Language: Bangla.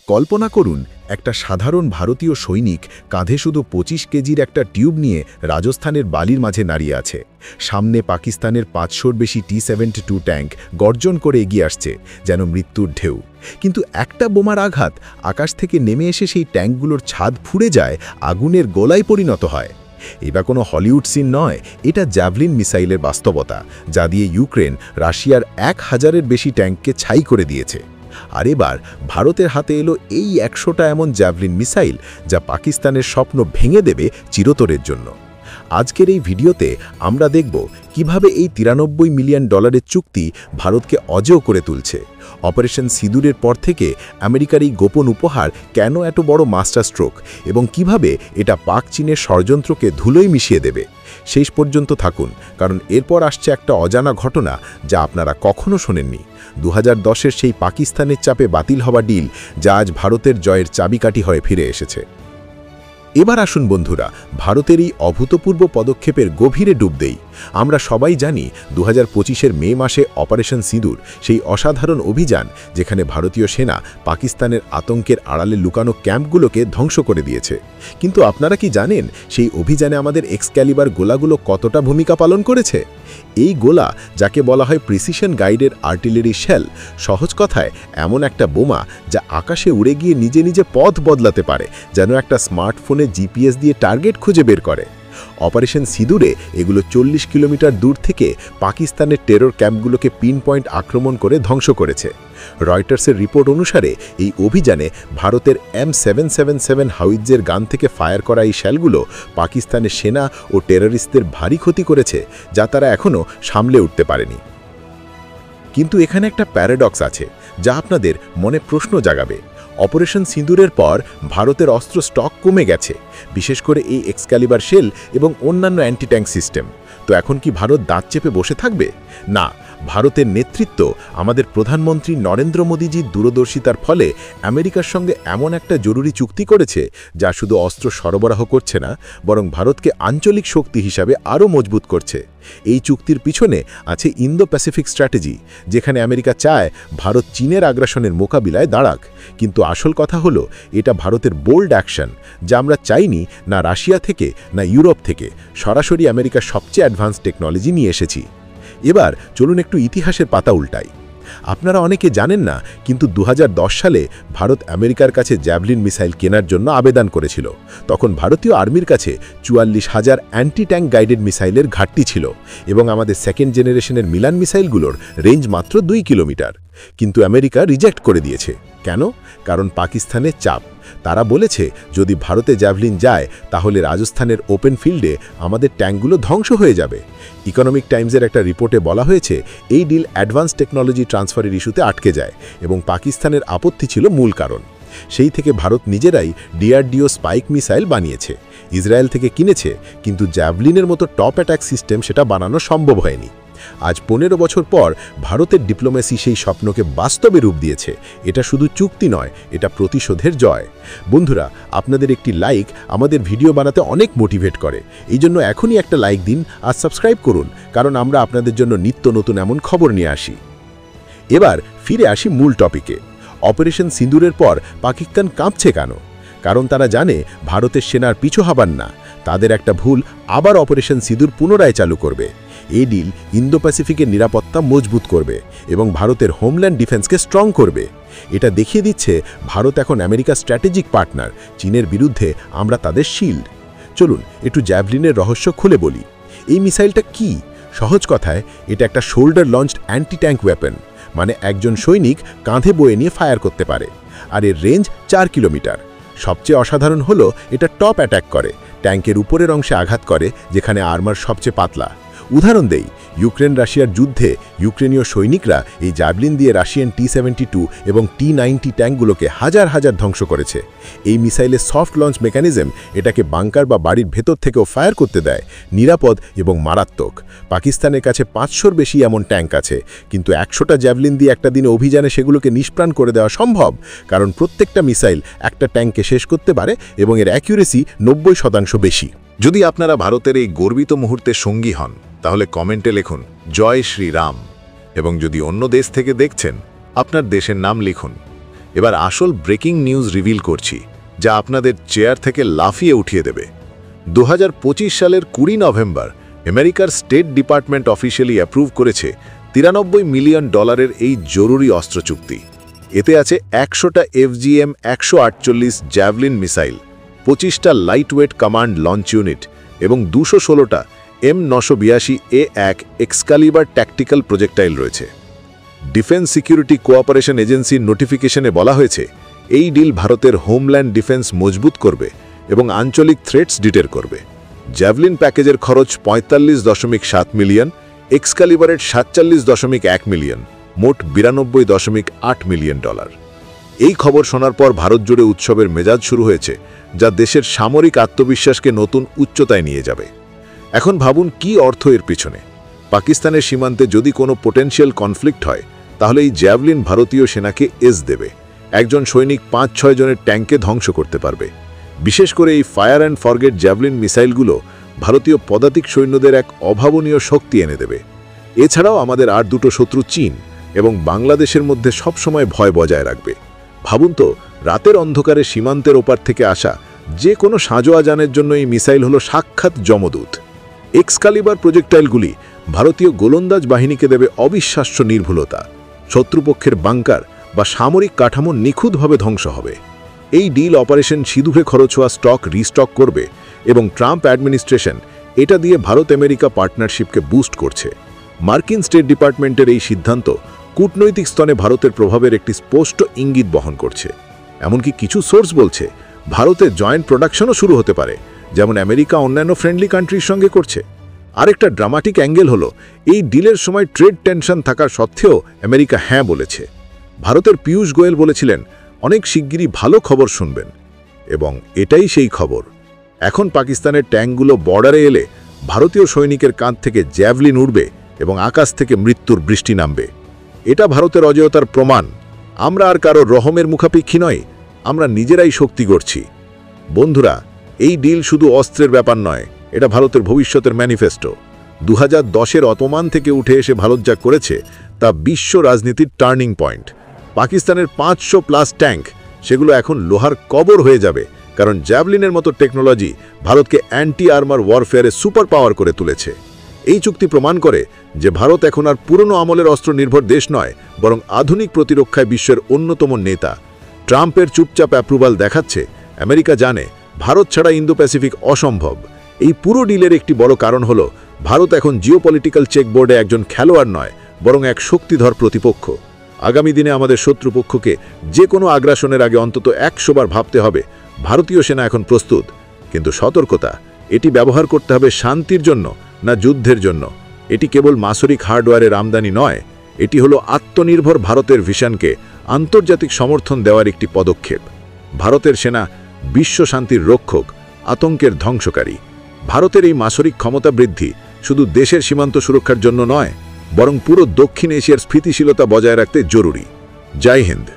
কল্পনা করুন একটা সাধারণ ভারতীয় সৈনিক কাঁধে শুধু ২৫ কেজির একটা টিউব নিয়ে রাজস্থানের বালির মাঝে দাঁড়িয়ে আছে। সামনে পাকিস্তানের ৫০০-র বেশি T-72 ট্যাঙ্ক গর্জন করে এগিয়ে আসছে, যেন মৃত্যুর ঢেউ। কিন্তু একটা বোমার আঘাত আকাশ থেকে নেমে এসে সেই ট্যাঙ্কগুলোর ছাদ ফুঁড়ে যায়, আগুনের গোলায় পরিণত হয়। এটা কোনো হলিউড সিন নয়, এটা জ্যাভলিন মিসাইলের বাস্তবতা, যা দিয়ে ইউক্রেন রাশিয়ার ১,০০০-এর বেশি ট্যাঙ্ককে ছাই করে দিয়েছে। আর এবার ভারতের হাতে এলো এই ১০০টা এমন জ্যাভলিন মিসাইল, যা পাকিস্তানের স্বপ্ন ভেঙে দেবে চিরতরের জন্য। আজকের এই ভিডিওতে আমরা দেখব কিভাবে এই $৯৩ মিলিয়ন চুক্তি ভারতকে অজেয় করে তুলছে। অপারেশন সিঁদুরের পর থেকে আমেরিকার এই গোপন উপহার কেন এত বড় মাস্টার স্ট্রোক, এবং কিভাবে এটা পাক চীনের ষড়যন্ত্রকে ধুলোয় মিশিয়ে দেবে। শেষ পর্যন্ত থাকুন, কারণ এরপর আসছে একটা অজানা ঘটনা যা আপনারা কখনো শোনেননি। ২০১০-এর সেই পাকিস্তানের চাপে বাতিল হওয়া ডিল, যা আজ ভারতের জয়ের চাবিকাঠি হয়ে ফিরে এসেছে। এবার আসুন বন্ধুরা, ভারতের এই অভূতপূর্ব পদক্ষেপের গভীরে ডুব দেই। আমরা সবাই জানি ২০২৫-এর মে মাসে অপারেশন সিঁদুর, সেই অসাধারণ অভিযান যেখানে ভারতীয় সেনা পাকিস্তানের আতঙ্কের আড়ালে লুকানো ক্যাম্পগুলোকে ধ্বংস করে দিয়েছে। কিন্তু আপনারা কি জানেন সেই অভিযানে আমাদের এক্সক্যালিবার গোলাগুলো কতটা ভূমিকা পালন করেছে? এই গোলা, যাকে বলা হয় প্রিসিশন গাইডেড আর্টিলারি শেল, সহজ কথায় এমন একটা বোমা যা আকাশে উড়ে গিয়ে নিজে নিজে পথ বদলাতে পারে, যেন একটা স্মার্টফোনে জিপিএস দিয়ে টার্গেট খুঁজে বের করে। অপারেশন সিঁদুরে এগুলো ৪০ কিলোমিটার দূর থেকে পাকিস্তানের টেরর ক্যাম্পগুলোকে পিন পয়েন্ট আক্রমণ করে ধ্বংস করেছে। রয়টার্সের রিপোর্ট অনুসারে এই অভিযানে ভারতের M777 হাউইৎজের গান থেকে ফায়ার করা এই শেলগুলো পাকিস্তানের সেনা ও টেররিস্টদের ভারী ক্ষতি করেছে, যা তারা এখনও সামলে উঠতে পারেনি। কিন্তু এখানে একটা প্যারাডক্স আছে, যা আপনাদের মনে প্রশ্ন জাগাবে। অপারেশন সিঁদুরের পর ভারতের অস্ত্র স্টক কমে গেছে, বিশেষ করে এই এক্সক্যালিবার শেল এবং অন্যান্য অ্যান্টি ট্যাঙ্ক সিস্টেম। তো এখন কি ভারত দাঁত চেপে বসে থাকবে? না, ভারতের নেতৃত্ব, আমাদের প্রধানমন্ত্রী নরেন্দ্র মোদীজির দূরদর্শিতার ফলে আমেরিকার সঙ্গে এমন একটা জরুরি চুক্তি করেছে, যা শুধু অস্ত্র সরবরাহ করছে না, বরং ভারতকে আঞ্চলিক শক্তি হিসাবে আরও মজবুত করছে। এই চুক্তির পিছনে আছে ইন্দো প্যাসিফিক স্ট্র্যাটেজি, যেখানে আমেরিকা চায় ভারত চীনের আগ্রাসনের মোকাবিলায় দাঁড়াক। কিন্তু আসল কথা হলো, এটা ভারতের বোল্ড অ্যাকশন, যা আমরা চাইনি না রাশিয়া থেকে না ইউরোপ থেকে। সরাসরি আমেরিকার সবচেয়ে অ্যাডভান্স টেকনোলজি নিয়ে এসেছি। এবার চলুন একটু ইতিহাসের পাতা উল্টাই। আপনারা অনেকে জানেন না, কিন্তু ২০১০ সালে ভারত আমেরিকার কাছে জ্যাভলিন মিসাইল কেনার জন্য আবেদন করেছিল। তখন ভারতীয় আর্মির কাছে ৪৪,০০০ অ্যান্টি ট্যাঙ্ক গাইডেড মিসাইলের ঘাটতি ছিল, এবং আমাদের সেকেন্ড জেনারেশনের মিলান মিসাইলগুলোর রেঞ্জ মাত্র ২ কিলোমিটার। কিন্তু আমেরিকা রিজেক্ট করে দিয়েছে। কেন? কারণ পাকিস্তানের চাপ। তারা বলেছে, যদি ভারতে জ্যাভলিন যায় তাহলে রাজস্থানের ওপেন ফিল্ডে আমাদের ট্যাঙ্কগুলো ধ্বংস হয়ে যাবে। ইকোনমিক টাইমসের একটা রিপোর্টে বলা হয়েছে, এই ডিল অ্যাডভান্স টেকনোলজি ট্রান্সফারের ইস্যুতে আটকে যায়, এবং পাকিস্তানের আপত্তি ছিল মূল কারণ। সেই থেকে ভারত নিজেরাই DRDO স্পাইক মিসাইল বানিয়েছে, ইসরায়েল থেকে কিনেছে, কিন্তু জ্যাভলিনের মতো টপ অ্যাটাক সিস্টেম সেটা বানানো সম্ভব হয়নি। আজ ১৫ বছর পর ভারতের ডিপ্লোমেসি সেই স্বপ্নকে বাস্তবে রূপ দিয়েছে। এটা শুধু চুক্তি নয়, এটা প্রতিশোধের জয়। বন্ধুরা, আপনাদের একটি লাইক আমাদের ভিডিও বানাতে অনেক মোটিভেট করে। এই জন্য এখনই একটা লাইক দিন আর সাবস্ক্রাইব করুন, কারণ আমরা আপনাদের জন্য নিত্য নতুন এমন খবর নিয়ে আসি। এবার ফিরে আসি মূল টপিকে। অপারেশন সিঁদুরের পর পাকিস্তান কাঁপছে কেন? কারণ তারা জানে ভারতের সেনার পিছু হবার না। তাদের একটা ভুল আবার অপারেশন সিঁদুর পুনরায় চালু করবে। এই ডিল ইন্দো প্যাসিফিকের নিরাপত্তা মজবুত করবে এবং ভারতের হোমল্যান্ড ডিফেন্সকে স্ট্রং করবে। এটা দেখিয়ে দিচ্ছে ভারত এখন আমেরিকার স্ট্র্যাটেজিক পার্টনার। চীনের বিরুদ্ধে আমরা তাদের শিল্ড। চলুন একটু জ্যাভলিনের রহস্য খুলে বলি। এই মিসাইলটা কি? সহজ কথায়, এটা একটা shoulder launched anti tank weapon, মানে একজন সৈনিক কাঁধে বয়ে নিয়ে ফায়ার করতে পারে। আর এর রেঞ্জ ৪ কিলোমিটার। সবচেয়ে অসাধারণ হলো, এটা টপ অ্যাট্যাক করে, ট্যাঙ্কের উপরের অংশে আঘাত করে, যেখানে আর্মার সবচেয়ে পাতলা। উদাহরণ দেই, ইউক্রেন রাশিয়ার যুদ্ধে ইউক্রেনীয় সৈনিকরা এই জ্যাভলিন দিয়ে রাশিয়ান T-72 এবং T-90 ট্যাঙ্কগুলোকে হাজার হাজার ধ্বংস করেছে। এই মিসাইলের সফট লঞ্চ মেকানিজম এটাকে বাংকার বা বাড়ির ভেতর থেকেও ফায়ার করতে দেয়, নিরাপদ এবং মারাত্মক। পাকিস্তানের কাছে ৫০০-র বেশি এমন ট্যাঙ্ক আছে, কিন্তু ১০০টা জ্যাভলিন দিয়ে একটা দিনে অভিযানে সেগুলোকে নিষ্প্রাণ করে দেওয়া সম্ভব, কারণ প্রত্যেকটা মিসাইল একটা ট্যাঙ্ককে শেষ করতে পারে এবং এর অ্যাকুরেসি ৯০% বেশি। যদি আপনারা ভারতের এই গর্বিত মুহূর্তের সঙ্গী হন, তাহলে কমেন্টে লিখুন জয় শ্রীরাম, এবং যদি অন্য দেশ থেকে দেখছেন, আপনার দেশের নাম লিখুন। এবার আসল ব্রেকিং নিউজ রিভিল করছি, যা আপনাদের চেয়ার থেকে লাফিয়ে উঠিয়ে দেবে। 2025 সালের 20 নভেম্বর আমেরিকার স্টেট ডিপার্টমেন্ট অফিসিয়ালি অ্যাপ্রুভ করেছে $93 মিলিয়ন এই জরুরি অস্ত্র চুক্তি। এতে আছে 100টা FGM-148 জ্যাভলিন মিসাইল, 25টা লাইটওয়েট কমান্ড লঞ্চ ইউনিট এবং 216টা M982A1 এক্সকালিবার ট্যাকটিক্যাল প্রজেক্টাইল রয়েছে। ডিফেন্স সিকিউরিটি কোঅপারেশন এজেন্সির নোটিফিকেশনে বলা হয়েছে, এই ডিল ভারতের হোমল্যান্ড ডিফেন্স মজবুত করবে এবং আঞ্চলিক থ্রেটস ডিটের করবে। জ্যাভলিন প্যাকেজের খরচ $45.7 মিলিয়ন, এক্সকালিবারের $47.1 মিলিয়ন, মোট $92.8 মিলিয়ন। এই খবর শোনার পর ভারত জুড়ে উৎসবের মেজাজ শুরু হয়েছে, যা দেশের সামরিক আত্মবিশ্বাসকে নতুন উচ্চতায় নিয়ে যাবে। এখন ভাবুন কি অর্থ এর পিছনে। পাকিস্তানের সীমান্তে যদি কোনো পোটেনশিয়াল কনফ্লিক্ট হয়, তাহলে এই জ্যাভলিন ভারতীয় সেনাকে এজ দেবে। একজন সৈনিক 5-6 জনের ট্যাঙ্কে ধ্বংস করতে পারবে। বিশেষ করে এই ফায়ার অ্যান্ড ফরগেট জ্যাভলিন মিসাইলগুলো ভারতীয় পদাতিক সৈন্যদের এক অভাবনীয় শক্তি এনে দেবে। এছাড়াও আমাদের আর দুটো শত্রু চীন এবং বাংলাদেশের মধ্যে সবসময় ভয় বজায় রাখবে। ভাবুন তো, রাতের অন্ধকারে সীমান্তের ওপার থেকে আসা যে কোনো সাঁজোয়া যানের জন্য এই মিসাইল হলো সাক্ষাৎ যমদূত। এক্সকালিবার প্রজেক্টাইলগুলি ভারতীয় গোলন্দাজ বাহিনীকে দেবে অবিশ্বাস্য নির্ভুলতা। শত্রুপক্ষের বাংকার বা সামরিক কাঠামো নিখুঁতভাবে ধ্বংস হবে। এই ডিল অপারেশন সিঁদুরে খরচ হওয়া স্টক রিস্টক করবে এবং ট্রাম্প অ্যাডমিনিস্ট্রেশন এটা দিয়ে ভারত আমেরিকা পার্টনারশিপকে বুস্ট করছে। মার্কিন স্টেট ডিপার্টমেন্টের এই সিদ্ধান্ত কূটনৈতিক স্তরে ভারতের প্রভাবের একটি স্পষ্ট ইঙ্গিত বহন করছে। এমনকি কিছু সোর্স বলছে ভারতের জয়েন্ট প্রোডাকশনও শুরু হতে পারে, যেমন আমেরিকা অন্যান্য ফ্রেন্ডলি কান্ট্রির সঙ্গে করছে। আরেকটা ড্রামাটিক অ্যাঙ্গেল হলো, এই ডিলের সময় ট্রেড টেনশন থাকার সত্ত্বেও আমেরিকা হ্যাঁ বলেছে। ভারতের পীয়ূষ গোয়েল বলেছিলেন, অনেক শিগগিরই ভালো খবর শুনবেন, এবং এটাই সেই খবর। এখন পাকিস্তানের ট্যাঙ্কগুলো বর্ডারে এলে ভারতীয় সৈনিকের কাঁধ থেকে জ্যাভলিন উড়বে এবং আকাশ থেকে মৃত্যুর বৃষ্টি নামবে। এটা ভারতের অজেয়তার প্রমাণ। আমরা আর কারো রহমের মুখাপেক্ষী নয়, আমরা নিজেরাই শক্তি গড়ছি। বন্ধুরা, এই ডিল শুধু অস্ত্রের ব্যাপার নয়, এটা ভারতের ভবিষ্যতের ম্যানিফেস্টো। 2010-এর অপমান থেকে উঠে এসে ভারত যা করেছে তা বিশ্ব রাজনীতির টার্নিং পয়েন্ট। পাকিস্তানের 500+ ট্যাঙ্ক, সেগুলো এখন লোহার কবর হয়ে যাবে, কারণ জ্যাভলিনের মতো টেকনোলজি ভারতকে অ্যান্টি আর্মার ওয়ারফেয়ারে সুপার পাওয়ার করে তুলেছে। এই চুক্তি প্রমাণ করে যে ভারত এখন আর পুরনো আমলের অস্ত্র নির্ভর দেশ নয়, বরং আধুনিক প্রতিরক্ষায় বিশ্বের অন্যতম নেতা। ট্রাম্পের চুপচাপ অ্যাপ্রুভাল দেখাচ্ছে আমেরিকা জানে ভারত ছাড়া ইন্দো প্যাসিফিক অসম্ভব। এই পুরো ডিলের একটি বড় কারণ হলো ভারত এখন জিওপলিটিক্যাল চেকবোর্ডে একজন খেলোয়াড় নয়, বরং এক শক্তিধর প্রতিপক্ষ। আগামী দিনে আমাদের শত্রুপক্ষকে যে কোনো আগ্রাসনের আগে অন্তত 100 বার ভাবতে হবে। ভারতীয় সেনা এখন প্রস্তুত, কিন্তু সতর্কতা, এটি ব্যবহার করতে হবে শান্তির জন্য, না যুদ্ধের জন্য। এটি কেবল মাসরিক হার্ডওয়্যারের আমদানি নয়, এটি হলো আত্মনির্ভর ভারতের ভিশনকে আন্তর্জাতিক সমর্থন দেওয়ার একটি পদক্ষেপ। ভারতের সেনা বিশ্ব শান্তির রক্ষক, আতঙ্কের ধ্বংসকারী। ভারতের এই মাসরিক ক্ষমতা বৃদ্ধি শুধু দেশের সীমান্ত সুরক্ষার জন্য নয়, বরং পুরো দক্ষিণ এশিয়ার স্থিতিশীলতা বজায় রাখতে জরুরি। জয় হিন্দ।